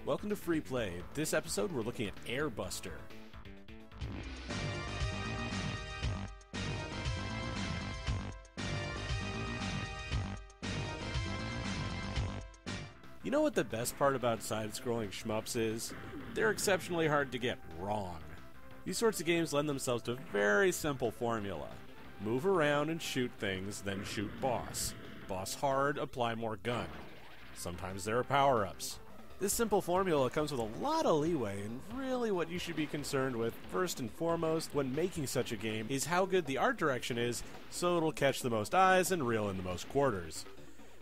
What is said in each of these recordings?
Welcome to Free Play. This episode we're looking at Aero Blasters. You know what the best part about side-scrolling shmups is? They're exceptionally hard to get wrong. These sorts of games lend themselves to a very simple formula. Move around and shoot things, then shoot boss. Boss hard, apply more gun. Sometimes there are power-ups. This simple formula comes with a lot of leeway, and really what you should be concerned with, first and foremost, when making such a game, is how good the art direction is, so it'll catch the most eyes and reel in the most quarters.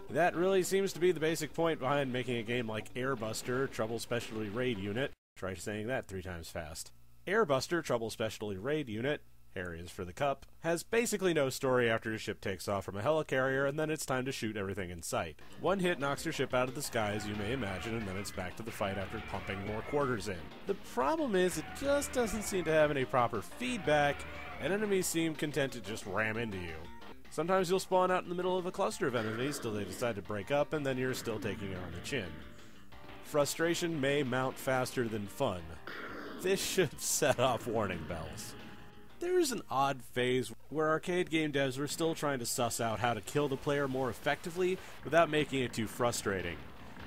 That really seems to be the basic point behind making a game like Aero Blasters Trouble Specialty Raid Unit. Try saying that 3 times fast. Aero Blasters Trouble Specialty Raid Unit, Harry is for the cup, has basically no story after your ship takes off from a helicarrier and then it's time to shoot everything in sight. One hit knocks your ship out of the sky, as you may imagine, and then it's back to the fight after pumping more quarters in. The problem is it just doesn't seem to have any proper feedback, and enemies seem content to just ram into you. Sometimes you'll spawn out in the middle of a cluster of enemies till they decide to break up, and then you're still taking it on the chin. Frustration may mount faster than fun. This should set off warning bells. There's an odd phase where arcade game devs were still trying to suss out how to kill the player more effectively without making it too frustrating.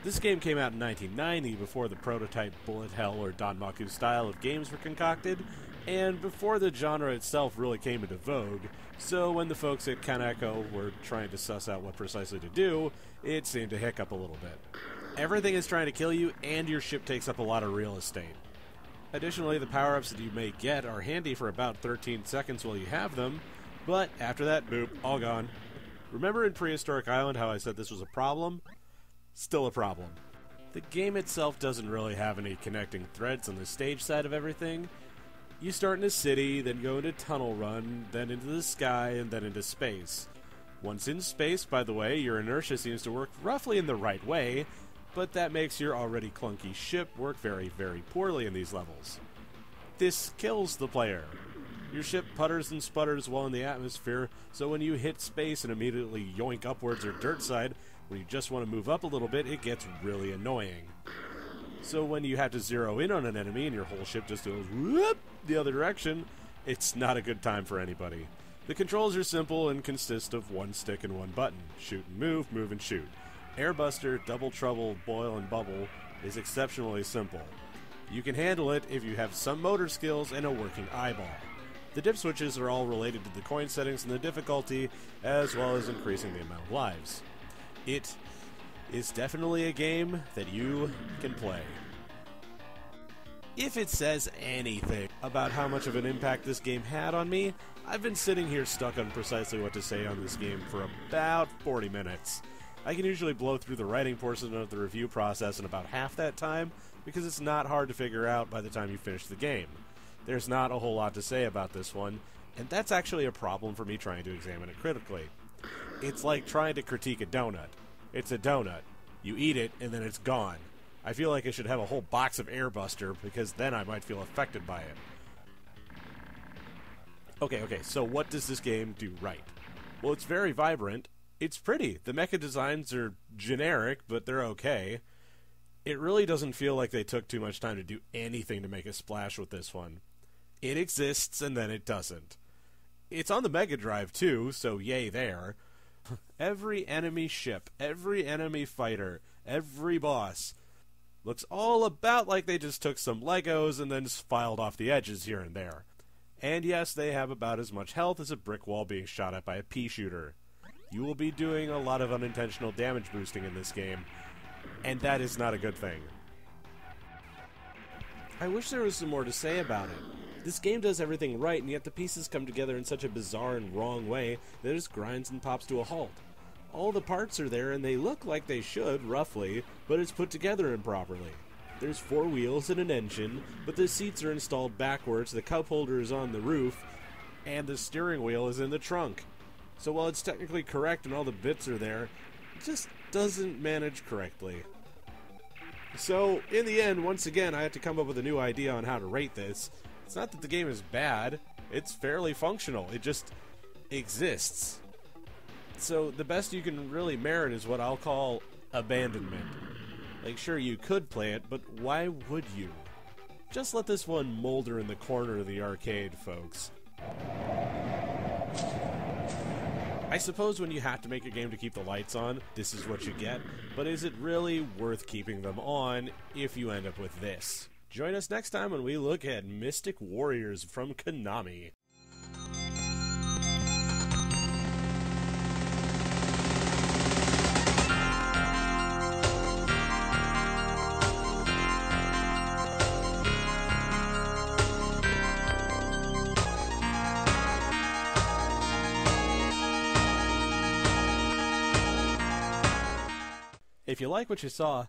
This game came out in 1990, before the prototype bullet hell or Danmaku style of games were concocted, and before the genre itself really came into vogue, so when the folks at Kaneko were trying to suss out what precisely to do, it seemed to hiccup a little bit. Everything is trying to kill you, and your ship takes up a lot of real estate. Additionally, the power-ups that you may get are handy for about 13 seconds while you have them, but after that, boop, all gone. Remember in Prehistoric Island how I said this was a problem? Still a problem. The game itself doesn't really have any connecting threads on the stage side of everything. You start in a city, then go into Tunnel Run, then into the sky, and then into space. Once in space, by the way, your inertia seems to work roughly in the right way, but that makes your already clunky ship work very, very poorly in these levels. This kills the player. Your ship putters and sputters while in the atmosphere, so when you hit space and immediately yoink upwards or dirt side, when you just want to move up a little bit, it gets really annoying. So when you have to zero in on an enemy and your whole ship just goes whoop the other direction, it's not a good time for anybody. The controls are simple and consist of one stick and one button. Shoot and move and shoot. Aero Blasters, Double Trouble, Boil and Bubble is exceptionally simple. You can handle it if you have some motor skills and a working eyeball. The dip switches are all related to the coin settings and the difficulty, as well as increasing the amount of lives. It is definitely a game that you can play. If it says anything about how much of an impact this game had on me, I've been sitting here stuck on precisely what to say on this game for about 40 minutes. I can usually blow through the writing portion of the review process in about half that time, because it's not hard to figure out by the time you finish the game. There's not a whole lot to say about this one, and that's actually a problem for me trying to examine it critically. It's like trying to critique a donut. It's a donut. You eat it, and then it's gone. I feel like I should have a whole box of Aero Blasters, because then I might feel affected by it. Okay, so what does this game do right? Well, it's very vibrant. It's pretty. The mecha designs are generic, but they're okay. It really doesn't feel like they took too much time to do anything to make a splash with this one. It exists, and then it doesn't. It's on the Mega Drive, too, so yay there. Every enemy ship, every enemy fighter, every boss looks all about like they just took some Legos and then filed off the edges here and there. And yes, they have about as much health as a brick wall being shot at by a pea shooter. You will be doing a lot of unintentional damage boosting in this game, and that is not a good thing. I wish there was some more to say about it. This game does everything right, and yet the pieces come together in such a bizarre and wrong way that it just grinds and pops to a halt. All the parts are there, and they look like they should, roughly, but it's put together improperly. There's 4 wheels and an engine, but the seats are installed backwards, the cup holder is on the roof, and the steering wheel is in the trunk. So while it's technically correct and all the bits are there, it just doesn't manage correctly. So, in the end, once again, I had to come up with a new idea on how to rate this. It's not that the game is bad, it's fairly functional, it just exists. So the best you can really merit is what I'll call abandonment. Like, sure, you could play it, but why would you? Just let this one molder in the corner of the arcade, folks. I suppose when you have to make a game to keep the lights on, this is what you get, but is it really worth keeping them on if you end up with this? Join us next time when we look at Mystic Warriors from Konami. If you like what you saw,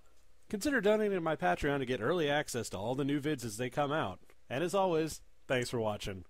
consider donating to my Patreon to get early access to all the new vids as they come out. And as always, thanks for watching.